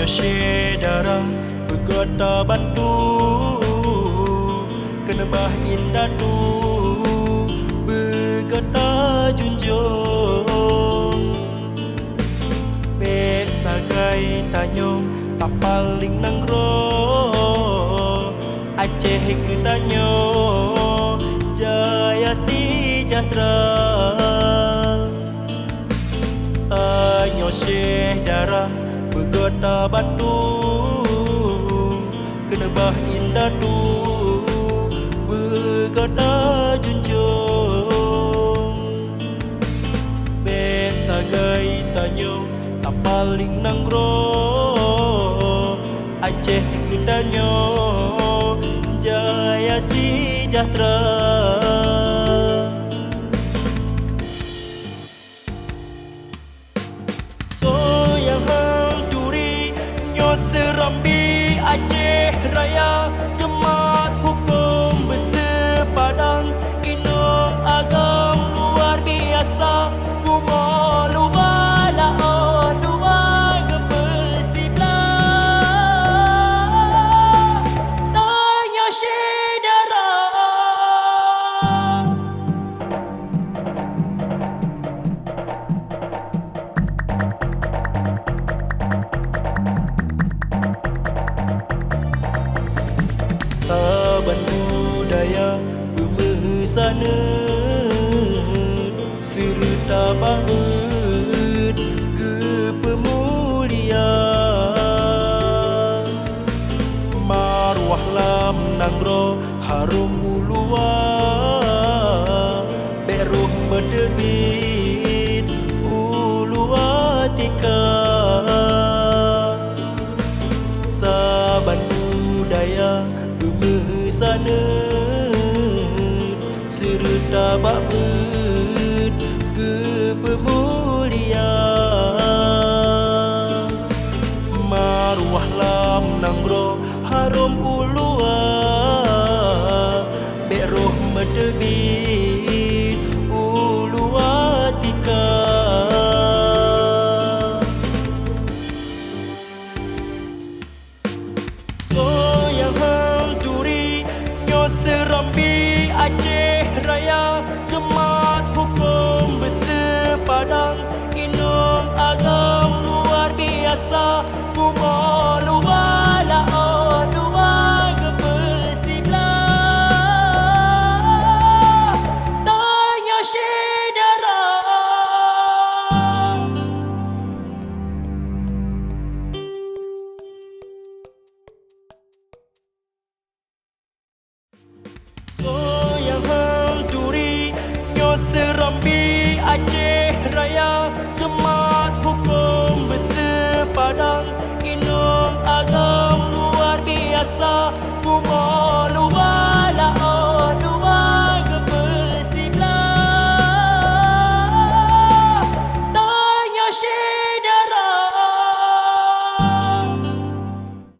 nyoshe darah berkota batu kenebah indah tu berkota junjung be sagai tanyo tak paling nanggro Aceh ke tanyo jaya sejahtera tanyo syekh darah berkota batu kenebah indah tu berkota junjung be sagai tanyo tak paling nanggro Aceh ke tanyo jaya sejahtera soyang hang turi nyo serambi Aceh Raya kemat hukum bersepadang inung agam luar biasa bunga luar laon luar kebersiblah tanya syedara saban budaya bermesana serta baut ke pemuliaan marwah lam nanggro harum ulua beruh berdebit ulua tika saban budaya bermesana serta baut ke pemuliaan marwah lam nanggro